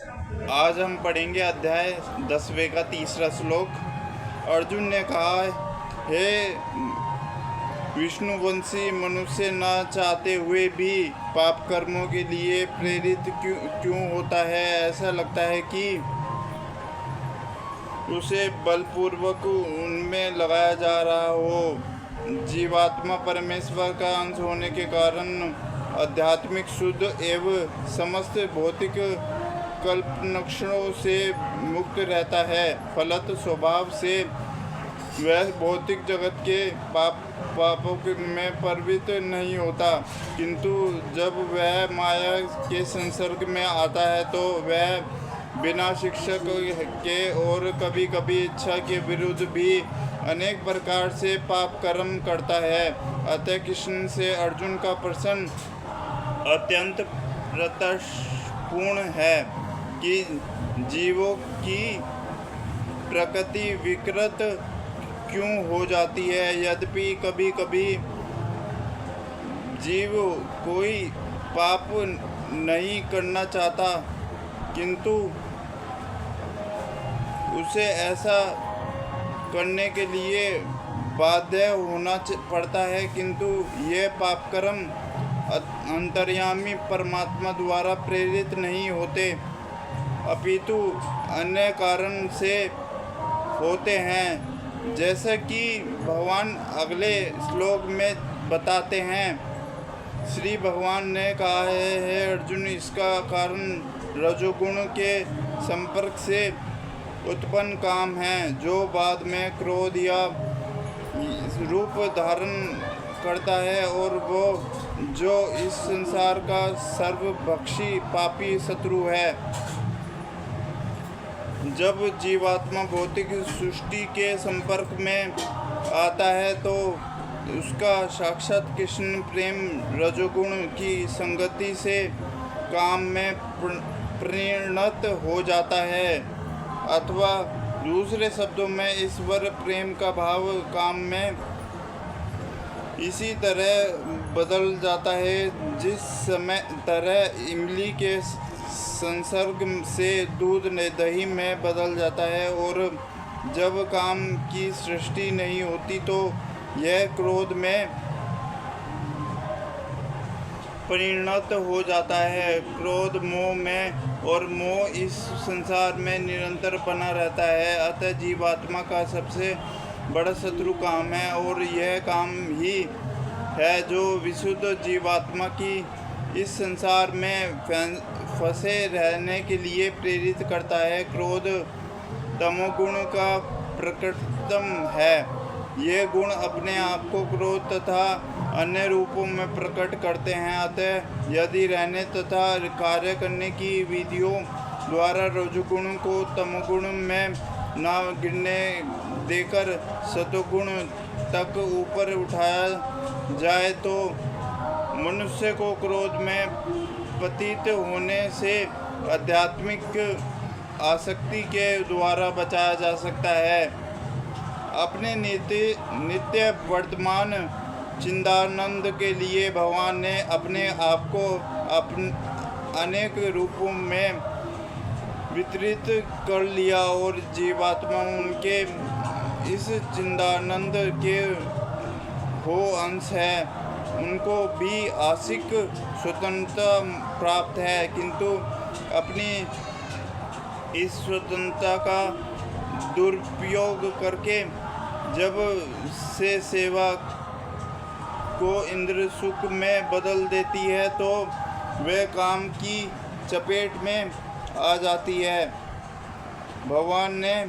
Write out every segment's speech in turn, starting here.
आज हम पढ़ेंगे अध्याय 10वें का 3रा श्लोक। अर्जुन ने कहा, हे विष्णुवंशी मनुष्य न चाहते हुए भी पाप कर्मों के लिए प्रेरित क्यों होता है। ऐसा लगता है कि उसे बलपूर्वक उनमें लगाया जा रहा हो। जीवात्मा परमेश्वर का अंश होने के कारण आध्यात्मिक शुद्ध एवं समस्त भौतिक कल्पलक्षणों से मुक्त रहता है। फलत स्वभाव से वह भौतिक जगत के पापों में प्रवृत्त नहीं होता, किंतु जब वह माया के संसर्ग में आता है तो वह बिना शिक्षक के और कभी कभी इच्छा के विरुद्ध भी अनेक प्रकार से पाप कर्म करता है। अतः कृष्ण से अर्जुन का प्रश्न अत्यंत प्रत्यक्षपूर्ण है कि जीवों की प्रकृति विकृत क्यों हो जाती है। यद्यपि कभी कभी जीव कोई पाप नहीं करना चाहता, किंतु उसे ऐसा करने के लिए बाध्य होना पड़ता है। किंतु ये पाप कर्म अंतर्यामी परमात्मा द्वारा प्रेरित नहीं होते, अपितु अन्य कारण से होते हैं, जैसा कि भगवान अगले श्लोक में बताते हैं। श्री भगवान ने कहा है, हे अर्जुन, इसका कारण रजोगुण के संपर्क से उत्पन्न काम है, जो बाद में क्रोध या रूप धारण करता है, और वो जो इस संसार का सर्वभक्षी पापी शत्रु है। जब जीवात्मा भौतिक सृष्टि के संपर्क में आता है तो उसका साक्षात कृष्ण प्रेम रजोगुण की संगति से काम में परिणत हो जाता है, अथवा दूसरे शब्दों में ईश्वर प्रेम का भाव काम में इसी तरह बदल जाता है जिस समय तरह इमली के संसर्ग से दूध दही में बदल जाता है। और जब काम की सृष्टि नहीं होती तो यह क्रोध में परिणत हो जाता है। क्रोध मोह में, और मोह इस संसार में निरंतर बना रहता है। अतः जीवात्मा का सबसे बड़ा शत्रु काम है, और यह काम ही है जो विशुद्ध जीवात्मा की इस संसार में फंसे रहने के लिए प्रेरित करता है। क्रोध तमोगुण का प्रकृतम है। ये गुण अपने आप को क्रोध तथा अन्य रूपों में प्रकट करते हैं। अतः यदि रहने तथा कार्य करने की विधियों द्वारा रजोगुण को तमोगुण में न गिरने देकर सतोगुण तक ऊपर उठाया जाए तो मनुष्य को क्रोध में पतित होने से आध्यात्मिक आसक्ति के द्वारा बचाया जा सकता है। अपने नित्य वर्तमान चिदानंद के लिए भगवान ने अपने आप को अनेक रूपों में वितरित कर लिया, और जीवात्मा उनके इस चिदानंद के हो अंश है। उनको भी आंशिक स्वतंत्रता प्राप्त है, किंतु अपनी इस स्वतंत्रता का दुरुपयोग करके जब से सेवा को इंद्र सुख में बदल देती है तो वह काम की चपेट में आ जाती है। भगवान ने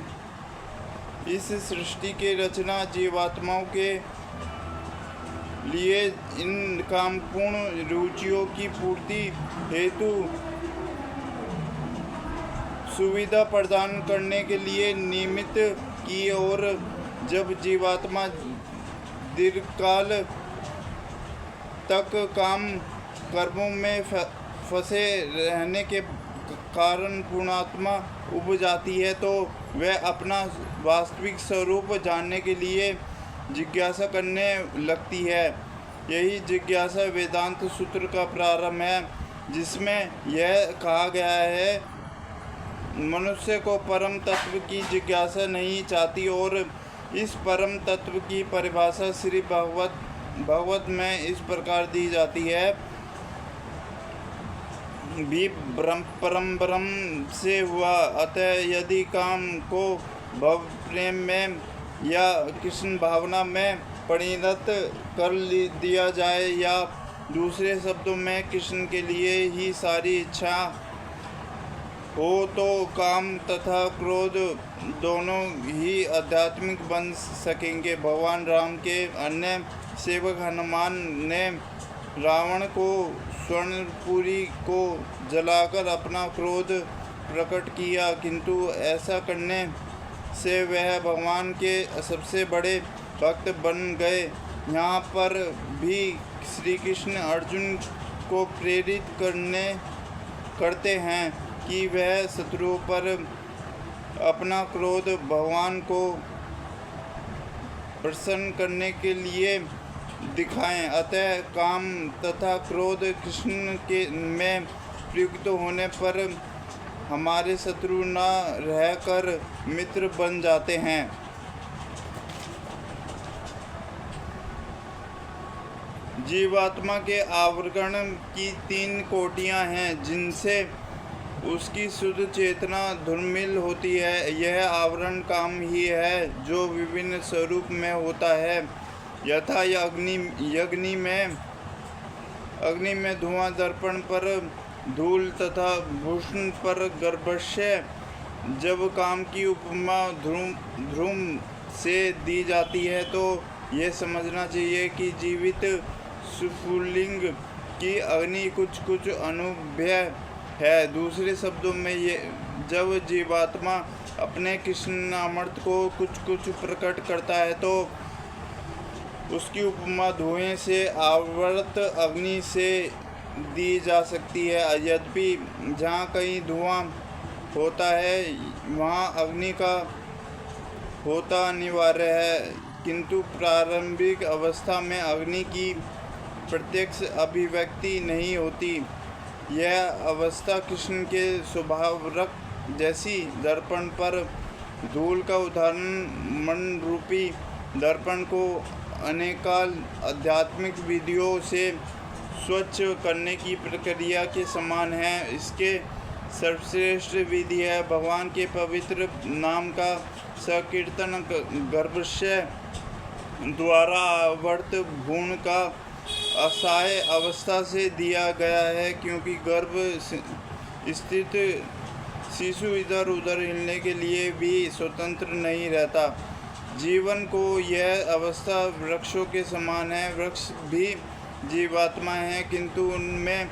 इस सृष्टि की रचना जीवात्माओं के लिए इन कामपूर्ण रुचियों की पूर्ति हेतु सुविधा प्रदान करने के लिए निमित्त की, और जब जीवात्मा दीर्घकाल तक काम कर्मों में फंसे रहने के कारण पूर्णात्मा उब जाती है तो वह अपना वास्तविक स्वरूप जानने के लिए जिज्ञासा करने लगती है। यही जिज्ञासा वेदांत सूत्र का प्रारंभ है, जिसमें यह कहा गया है मनुष्य को परम तत्व की जिज्ञासा नहीं चाहती और इस परम तत्व की परिभाषा श्री भगवत में इस प्रकार दी जाती है। भी परम ब्रह्म से हुआ, अतः यदि काम को भव प्रेम में या कृष्ण भावना में परिणत कर दिया जाए या दूसरे शब्दों में कृष्ण के लिए ही सारी इच्छा हो तो काम तथा क्रोध दोनों ही आध्यात्मिक बन सकेंगे। भगवान राम के अन्य सेवक हनुमान ने रावण को स्वर्णपुरी को जलाकर अपना क्रोध प्रकट किया, किंतु ऐसा करने से वह भगवान के सबसे बड़े भक्त बन गए। यहाँ पर भी श्री कृष्ण अर्जुन को प्रेरित करते हैं कि वह शत्रुओं पर अपना क्रोध भगवान को प्रसन्न करने के लिए दिखाएं। अतः काम तथा क्रोध कृष्ण के में प्रयुक्त होने पर हमारे शत्रु न रहकर मित्र बन जाते हैं। जीवात्मा के आवरण की 3 कोटियां हैं जिनसे उसकी शुद्ध चेतना धूमिल होती है। यह आवरण काम ही है जो विभिन्न स्वरूप में होता है, यथा अग्नि में धुआं, दर्पण पर धूल तथा भूषण पर गर्भाशय। जब काम की उपमा ध्रुम से दी जाती है तो ये समझना चाहिए कि जीवित स्फुलिंग की अग्नि कुछ अनुभव्य है। दूसरे शब्दों में ये जब जीवात्मा अपने कृष्णामृत को कुछ प्रकट करता है तो उसकी उपमा धुएं से आवृत अग्नि से दी जा सकती है। यद्यपि जहाँ कहीं धुआं होता है वहाँ अग्नि का होता अनिवार्य है, किंतु प्रारंभिक अवस्था में अग्नि की प्रत्यक्ष अभिव्यक्ति नहीं होती। यह अवस्था कृष्ण के स्वभावरक जैसी दर्पण पर धूल का उदाहरण मन रूपी दर्पण को अनेकाल आध्यात्मिक विधियों से स्वच्छ करने की प्रक्रिया के समान है। इसके सर्वश्रेष्ठ विधि है भगवान के पवित्र नाम का संकीर्तन। गर्भाशय द्वारा आवर्त भ्रूण का असहाय अवस्था से दिया गया है, क्योंकि गर्भ स्थित शिशु इधर उधर हिलने के लिए भी स्वतंत्र नहीं रहता। जीवन को यह अवस्था वृक्षों के समान है। वृक्ष भी जीवात्मा है, किंतु उनमें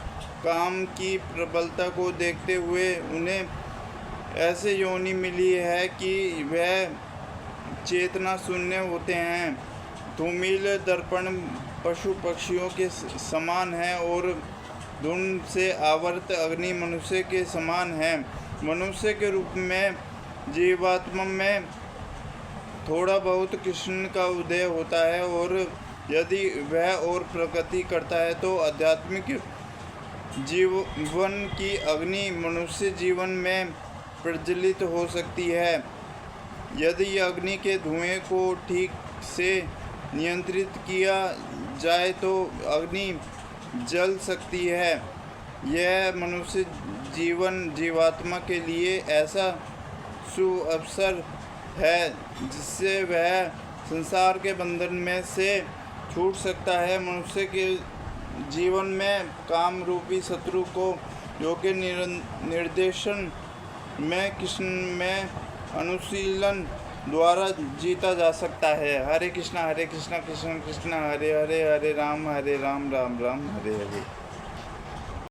काम की प्रबलता को देखते हुए उन्हें ऐसे योनि मिली है कि वह चेतना शून्य होते हैं। धूमिल दर्पण पशु पक्षियों के समान है और धुंध से आवृत अग्नि मनुष्य के समान है। मनुष्य के रूप में जीवात्मा में थोड़ा बहुत कृष्ण का उदय होता है, और यदि वह और प्रगति करता है तो आध्यात्मिक जीवन की अग्नि मनुष्य जीवन में प्रज्वलित हो सकती है। यदि अग्नि के धुएं को ठीक से नियंत्रित किया जाए तो अग्नि जल सकती है। यह मनुष्य जीवन जीवात्मा के लिए ऐसा शुभ अवसर है जिससे वह संसार के बंधन में से छूट सकता है। मनुष्य के जीवन में काम रूपी शत्रु को योग्य निर्देशन में कृष्ण में अनुशीलन द्वारा जीता जा सकता है। हरे कृष्णा कृष्ण कृष्ण हरे हरे, हरे राम राम राम हरे हरे।